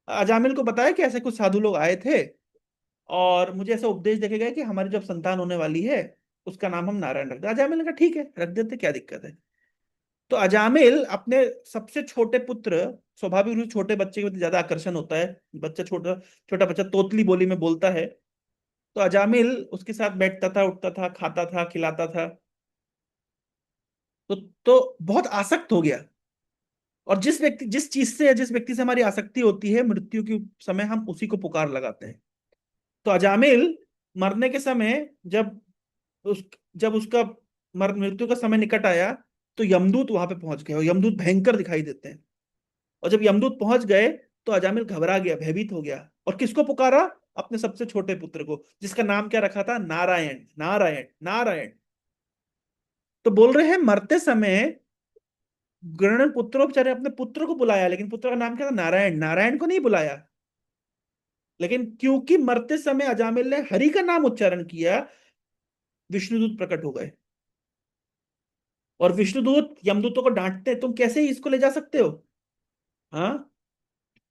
अजामिल को बताया कि ऐसे कुछ साधु लोग आए थे और मुझे ऐसा उपदेश देके गए कि हमारी जब संतान होने वाली है उसका नाम हम नारायण रख दें। अजामिल ने कहा ठीक है, रख देते, क्या दिक्कत है। तो अजामिल अपने सबसे छोटे पुत्र, स्वाभाविक रूप से छोटे बच्चे के प्रति ज्यादा आकर्षण होता है, बच्चा छोटा छोटा बच्चा तोतली बोली में बोलता है, तो अजामिल उसके साथ बैठता था, उठता था, खाता था, खिलाता था। तो बहुत आसक्त हो गया। और जिस व्यक्ति से हमारी आसक्ति होती है, मृत्यु के समय हम उसी को पुकार लगाते हैं। तो अजामिल मरने के समय उस जब उसका मृत्यु का समय निकट आया, तो यमदूत वहां पे पहुंच गए, और यमदूत भयंकर दिखाई देते हैं। और जब यमदूत पहुंच गए तो अजामिल घबरा गया, भयभीत हो गया, और किसको पुकारा? अपने सबसे छोटे पुत्र को, जिसका नाम क्या रखा था? नारायण, नारायण, नारायण। तो बोल रहे हैं मरते समय गृहण पुत्रोपचार्य अपने पुत्र को बुलाया, लेकिन पुत्र का नाम क्या था? नारायण। नारायण को नहीं बुलाया। लेकिन क्योंकि मरते समय अजामिल ने हरि का नाम उच्चारण किया, विष्णुदूत प्रकट हो गए। और विष्णुदूत यमदूतों को डांटते हैं, तुम कैसे इसको ले जा सकते हो? हाँ,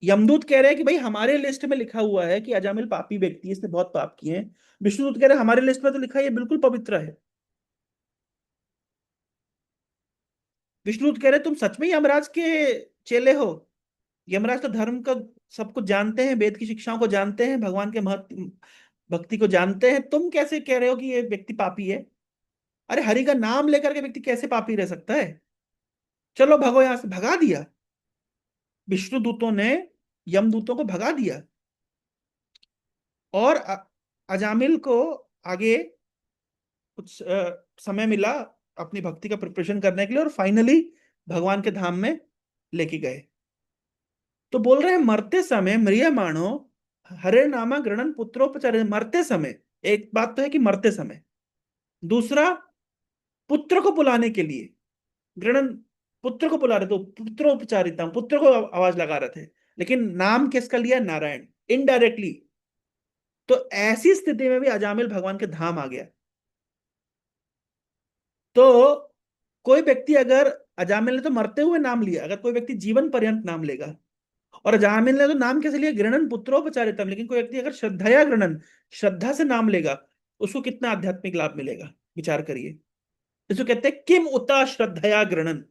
यमदूत कह रहे हैं कि भाई हमारे लिस्ट में लिखा हुआ है कि अजामिल पापी व्यक्ति है, इसने बहुत पाप किए हैं। विष्णुदूत कह रहे हैं हमारे लिस्ट में तो लिखा है ये बिल्कुल पवित्र है। विष्णुदूत कह रहे हैं तुम सच में ही यमराज के चेले हो, यमराज तो धर्म का सब कुछ जानते हैं, वेद की शिक्षाओं को जानते हैं, भगवान के महत्व भक्ति को जानते हैं, तुम कैसे कह रहे हो कि ये व्यक्ति पापी है? अरे हरि का नाम लेकर के व्यक्ति कैसे पापी रह सकता है? चलो भगो यहां से। भगा दिया विष्णुदूतों ने, यमदूतों को भगा दिया। और अजामिल को आगे कुछ समय मिला अपनी भक्ति का प्रिपरेशन करने के लिए, और फाइनली भगवान के धाम में लेके गए। तो बोल रहे हैं मरते समय म्रियमाणो हरे नामा गृणन पुत्रोपचार। मरते समय, एक बात तो है कि मरते समय, दूसरा पुत्र को बुलाने के लिए गृणन, पुत्र को बुला रहे थे, पुत्रोपचारिता, पुत्र को आवाज लगा रहे थे, लेकिन नाम किसका लिया? नारायण, इनडायरेक्टली। तो ऐसी स्थिति में भी अजामिल भगवान के धाम आ गया। तो कोई व्यक्ति अगर, अजामिल ने तो मरते हुए नाम लिया, अगर कोई व्यक्ति जीवन पर्यंत नाम लेगा, और अजामिल ने तो नाम कैसे लिया? गृणन पुत्रोपचारितम, लेकिन कोई व्यक्ति अगर श्रद्धया गृणन, श्रद्धा से नाम लेगा, उसको कितना आध्यात्मिक लाभ मिलेगा, विचार करिए। इसको कहते हैं किम उता श्रद्धया गृणन।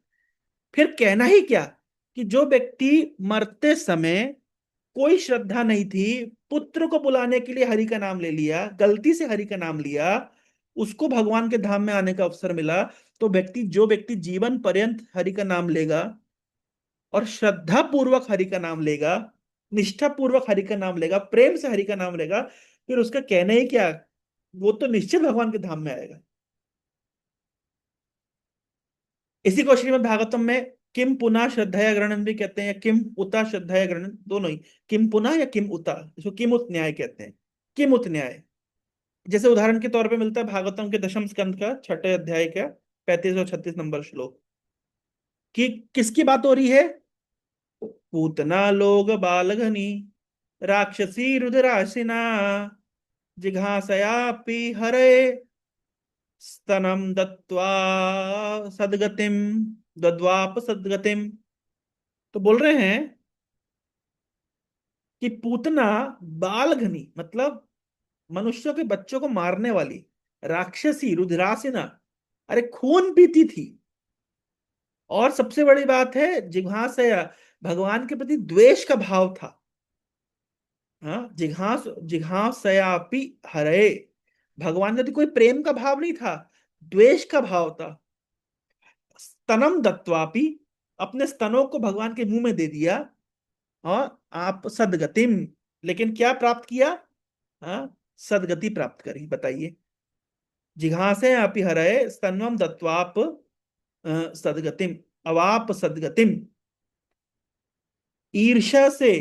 फिर कहना ही क्या कि जो व्यक्ति मरते समय कोई श्रद्धा नहीं थी, पुत्र को बुलाने के लिए हरि का नाम ले लिया, गलती से हरि का नाम लिया, उसको भगवान के धाम में आने का अवसर मिला। तो जो व्यक्ति जीवन पर्यंत हरि का नाम लेगा और श्रद्धा पूर्वक हरि का नाम लेगा, निष्ठा पूर्वक हरि का नाम लेगा, प्रेम से हरि का नाम लेगा, फिर उसका कहना ही क्या, वो तो निश्चित भगवान के धाम में आएगा। इसी को श्रीमद् भागवतम में किम पुनः श्रद्धया ग्रहणन भी कहते हैं, या किम उता श्रद्धया ग्रहणन, दोनों ही। किम पुनः या किम उता, इसको किम उत न्याय कहते हैं। किम उत न्याय, जैसे उदाहरण के तौर पे मिलता है भागवतम के दशम स्कंद का 6 अध्याय का 35 और 36 नंबर श्लोक, कि किसकी बात हो रही है? पूतना लोग बालघनी राक्षसी रुद्रासिना जिघासयापि हरे स्तनम दत्वा सदगतिम, दद्वाप सदगतिम। तो बोल रहे हैं कि पूतना बालघनी, मतलब मनुष्यों के बच्चों को मारने वाली, राक्षसी रुद्रासिना, अरे खून पीती थी। और सबसे बड़ी बात है जिघासया, भगवान के प्रति द्वेष का भाव था। हाँ, जिघासयापि हरे, भगवान का तो कोई प्रेम का भाव नहीं था, द्वेष का भाव था। स्तनम दत्वापि, अपने स्तनों को भगवान के मुंह में दे दिया। और आप सदगतिम, लेकिन क्या प्राप्त किया? हाँ, सदगति प्राप्त करी। बताइए, जिघांसे अपि हरय स्तन्वम दत्वाप सदगतिम, अवाप सदगतिम। ईर्ष्या से,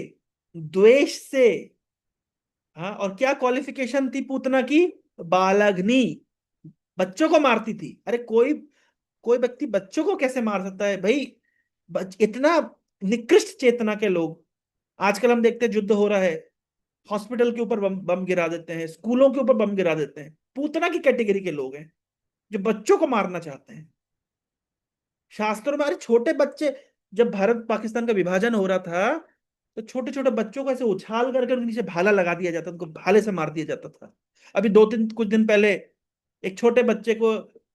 द्वेष से। हाँ, और क्या क्वालिफिकेशन थी पूतना की? बालग्नि, बच्चों को मारती थी। अरे कोई कोई व्यक्ति बच्चों को कैसे मार सकता है भाई? इतना निकृष्ट चेतना के लोग। आजकल हम देखते हैं युद्ध हो रहा है, हॉस्पिटल के ऊपर बम गिरा देते हैं, स्कूलों के ऊपर बम गिरा देते हैं। पूतना की कैटेगरी के लोग हैं जो बच्चों को मारना चाहते हैं। शास्त्रों में, अरे छोटे बच्चे, जब भारत पाकिस्तान का विभाजन हो रहा था, तो छोटे छोटे बच्चों को ऐसे उछाल करके उनके नीचे भाला लगा दिया जाता, उनको भाले से मार दिया जाता था। अभी दो तीन कुछ दिन पहले एक छोटे बच्चे को,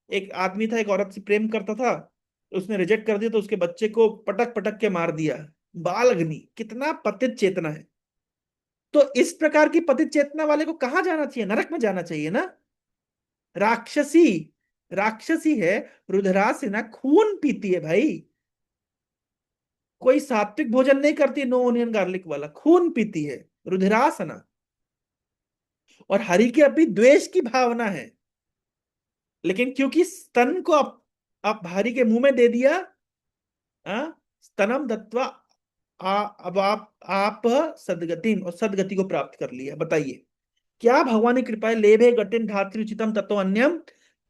एक आदमी था एक औरत से प्रेम करता था, उसने रिजेक्ट कर दिया तो उसके बच्चे को पटक पटक के मार दिया। बाल अग्नि, कितना पतित चेतना है। तो इस प्रकार की पतित चेतना वाले को कहाँ जाना चाहिए? नरक में जाना चाहिए ना। राक्षसी, राक्षसी है, रुद्रासेना खून पीती है भाई। कोई सात्विक भोजन नहीं करती, नो ओनियन गार्लिक वाला, खून पीती है, रुधिरासना। और हरि के अपनी द्वेष की भावना है, लेकिन क्योंकि स्तन को आप हरि के मुंह में दे दिया, स्तनम दत्वा अब आप सदगति, और सदगति को प्राप्त कर लिया। बताइए, क्या भगवान की कृपा है? लेभे गतिन धात्री उचितम तत्व अन्यम,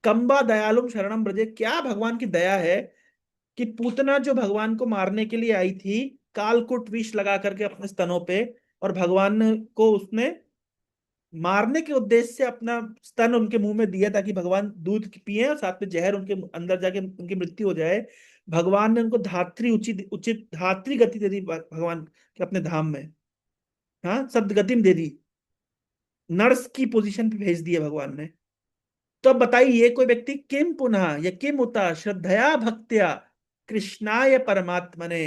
कंबा दयालुम शरणम ब्रजे। क्या भगवान की दया है कि पूतना जो भगवान को मारने के लिए आई थी, कालकुट विष लगा करके अपने स्तनों पे, और भगवान को उसने मारने के उद्देश्य से अपना स्तन उनके मुंह में दिया ताकि भगवान दूध पिए और साथ में जहर उनके अंदर जाके उनकी मृत्यु हो जाए। भगवान ने उनको धात्री उचित उचित धात्री गति दे दी भगवान के अपने धाम में। हाँ, सदगति में दे दी, नर्स की पोजीशन पे भेज दिया भगवान ने। तो अब बताइए, कोई व्यक्ति किम पुनः या किम उता श्रद्धया भक्त्या कृष्णाय परमात्मने,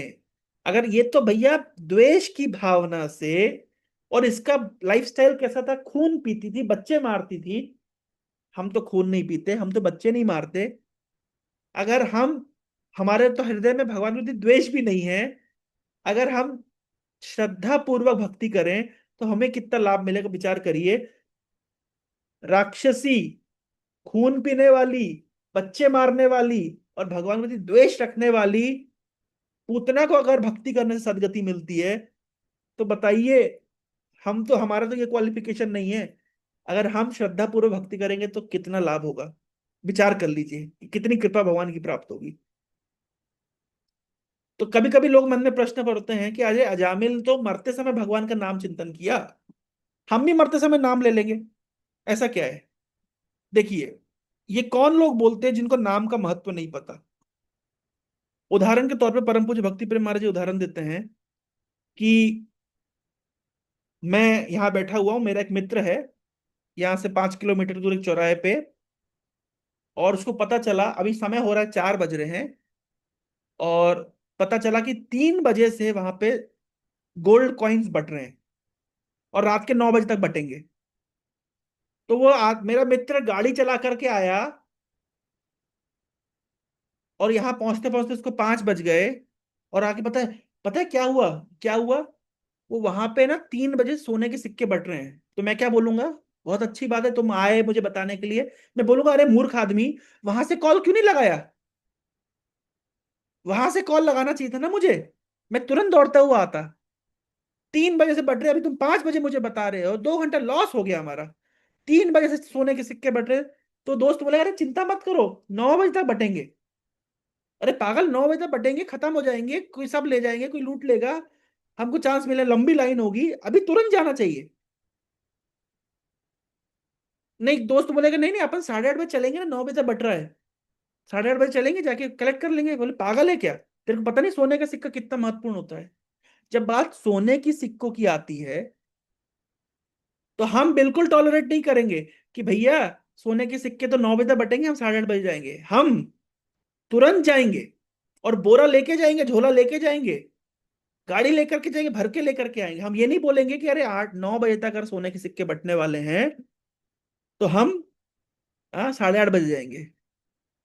अगर ये तो भैया द्वेष की भावना से, और इसका लाइफस्टाइल कैसा था? खून पीती थी, बच्चे मारती थी। हम तो खून नहीं पीते, हम तो बच्चे नहीं मारते। अगर हम, हमारे तो हृदय में भगवान के प्रति द्वेष भी नहीं है, अगर हम श्रद्धा पूर्वक भक्ति करें, तो हमें कितना लाभ मिलेगा? विचार करिए। राक्षसी, खून पीने वाली, बच्चे मारने वाली, और भगवान के प्रति द्वेष रखने वाली पूतना को अगर भक्ति करने से सदगति मिलती है, तो बताइए, हम तो, हमारा तो ये क्वालिफिकेशन नहीं है। अगर हम श्रद्धा पूर्वक भक्ति करेंगे तो कितना लाभ होगा? विचार कर लीजिए कि कितनी कृपा भगवान की प्राप्त होगी। तो कभी कभी लोग मन में प्रश्न करते हैं कि अजय, अजामिल तो मरते समय भगवान का नाम चिंतन किया, हम भी मरते समय नाम ले लेंगे, ऐसा क्या है? देखिए, ये कौन लोग बोलते हैं जिनको नाम का महत्व नहीं पता। उदाहरण के तौर पे परम पूज्य भक्ति प्रेम महाराज जी उदाहरण देते हैं कि मैं यहाँ बैठा हुआ हूँ, मेरा एक मित्र है, यहाँ से 5 किलोमीटर दूर एक चौराहे पे, और उसको पता चला, अभी समय हो रहा है 4 बज रहे हैं, और पता चला कि 3 बजे से वहां पे गोल्ड कॉइन्स बट रहे हैं, और रात के 9 बजे तक बटेंगे। तो वो मेरा मित्र गाड़ी चला करके आया, और यहाँ पहुंचते पहुंचते उसको 5 बज गए। और आके पता है क्या हुआ? क्या हुआ? वो वहां पे ना 3 बजे सोने के सिक्के बट रहे हैं। तो मैं क्या बोलूंगा? बहुत अच्छी बात है तुम आए मुझे बताने के लिए। मैं बोलूंगा, अरे मूर्ख आदमी, वहां से कॉल क्यों नहीं लगाया? वहां से कॉल लगाना चाहिए था ना मुझे, मैं तुरंत दौड़ता हुआ आता। 3 बजे से बट रहे, अभी तुम 5 बजे मुझे बता रहे हो, 2 घंटा लॉस हो गया हमारा। 3 बजे से सोने के सिक्के बट रहे। तो दोस्त बोले, अरे चिंता मत करो, 9 बजे तक बटेंगे। अरे पागल, 9 बजे तक बटेंगे, खत्म हो जाएंगे, कोई सब ले जाएंगे, कोई लूट लेगा, हमको चांस मिले, लंबी लाइन होगी, अभी तुरंत जाना चाहिए। नहीं, दोस्त बोलेगा, नहीं नहीं अपन 8:30 बजे चलेंगे ना, 9 बजे तक बट रहा है, 8:30 बजे चलेंगे, जाके कलेक्ट कर लेंगे। बोले पागल है क्या, तेरे को पता नहीं सोने का सिक्का कितना महत्वपूर्ण होता है? जब बात सोने की सिक्कों की आती है, तो हम बिल्कुल टॉलरेट नहीं करेंगे कि भैया सोने के सिक्के तो 9 बजे तक बटेंगे, हम 8:30 बजे जाएंगे। हम तुरंत जाएंगे, और बोरा लेके जाएंगे, झोला लेके जाएंगे, गाड़ी लेकर के जाएंगे, भर के लेकर के आएंगे। हम ये नहीं बोलेंगे कि अरे 8-9 बजे तक अगर सोने के सिक्के बटने वाले हैं, तो हम हाँ, 8:30 बज जाएंगे।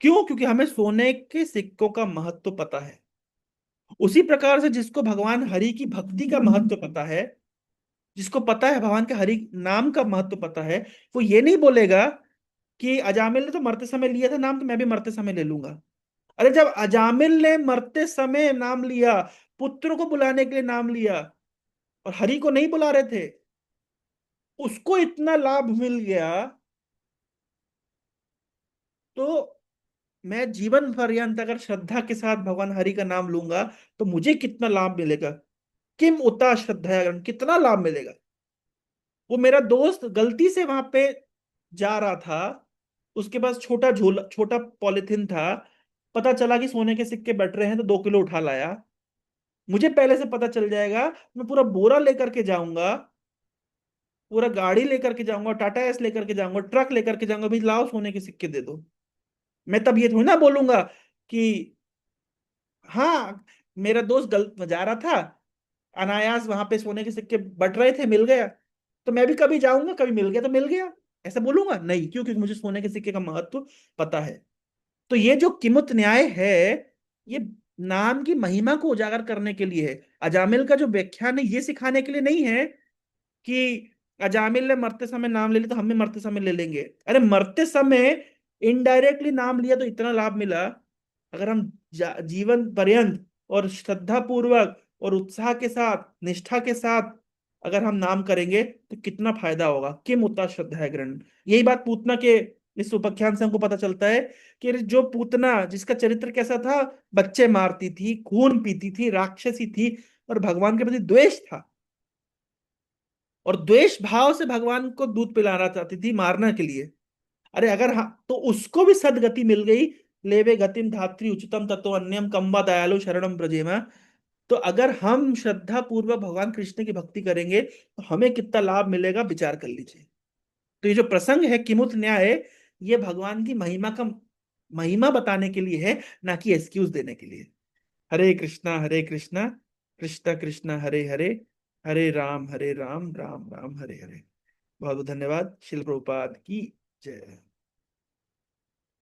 क्यों? क्योंकि हमें सोने के सिक्कों का महत्व पता है। उसी प्रकार से जिसको भगवान हरि की भक्ति का महत्व पता है, जिसको पता है भगवान के हरि नाम का महत्व पता है, वो ये नहीं बोलेगा कि अजामिल ने तो मरते समय लिया था नाम, तो मैं भी मरते समय ले लूंगा। अरे जब अजामिल ने मरते समय नाम लिया, पुत्र को बुलाने के लिए नाम लिया, और हरि को नहीं बुला रहे थे, उसको इतना लाभ मिल गया, तो मैं जीवन पर्यंत अगर श्रद्धा के साथ भगवान हरि का नाम लूंगा तो मुझे कितना लाभ मिलेगा। किम उता श्रद्धा, कितना लाभ मिलेगा। वो मेरा दोस्त गलती से वहां पे जा रहा था, उसके पास छोटा झोला, छोटा पॉलिथीन था, पता चला कि सोने के सिक्के बट रहे हैं तो 2 किलो उठा लाया। मुझे पहले से पता चल जाएगा, मैं पूरा बोरा लेकर के जाऊंगा, पूरा गाड़ी लेकर के जाऊंगा, टाटा एस लेकर के जाऊंगा, ट्रक लेकर के जाऊंगा, भाई लाओ सोने के सिक्के दे दो। मैं तब ये थोड़ी ना बोलूंगा कि हाँ, मेरा दोस्त गलत जा रहा था, अनायास वहां पे सोने के सिक्के बट रहे थे, मिल गया, तो मैं भी कभी जाऊंगा, कभी मिल गया तो मिल गया, ऐसा बोलूंगा नहीं। क्यों? क्योंकि मुझे सोने के सिक्के का महत्व पता है। तो ये जो किमुत न्याय है, ये नाम की महिमा को उजागर करने के लिए है। अजामिल का जो व्याख्यान है ये सिखाने के लिए नहीं है कि अजामिल ने मरते समय नाम ले लिया तो हम भी मरते समय ले लेंगे। अरे मरते समय इनडायरेक्टली नाम लिया तो इतना लाभ मिला, अगर हम जीवन पर्यंत और श्रद्धा पूर्वक और उत्साह के साथ, निष्ठा के साथ अगर हम नाम करेंगे तो कितना फायदा होगा। किम उतना श्रद्धा है ग्रहण। यही बात पूतना के इस उपाख्यान से हमको पता चलता है कि जो पूतना, जिसका चरित्र कैसा था, बच्चे मारती थी, खून पीती थी, राक्षसी थी, और भगवान के प्रति द्वेष था, और द्वेष भाव से भगवान को दूध पिलाना चाहती थी मारने के लिए। अरे अगर हाँ, तो उसको भी सदगति मिल गई। लेवे गतिम धात्री उचितम तत्व अन्यम कम्बा दयालु शरणम ब्रजेमा। तो अगर हम श्रद्धा पूर्वक भगवान कृष्ण की भक्ति करेंगे तो हमें कितना लाभ मिलेगा, विचार कर लीजिए। तो ये जो प्रसंग है किमुत न्याय, ये भगवान की महिमा बताने के लिए है, ना कि एक्सक्यूज देने के लिए। हरे कृष्णा कृष्णा कृष्णा हरे हरे, हरे राम राम राम हरे हरे। बहुत बहुत धन्यवाद। शिल प्रभुपाद की जय।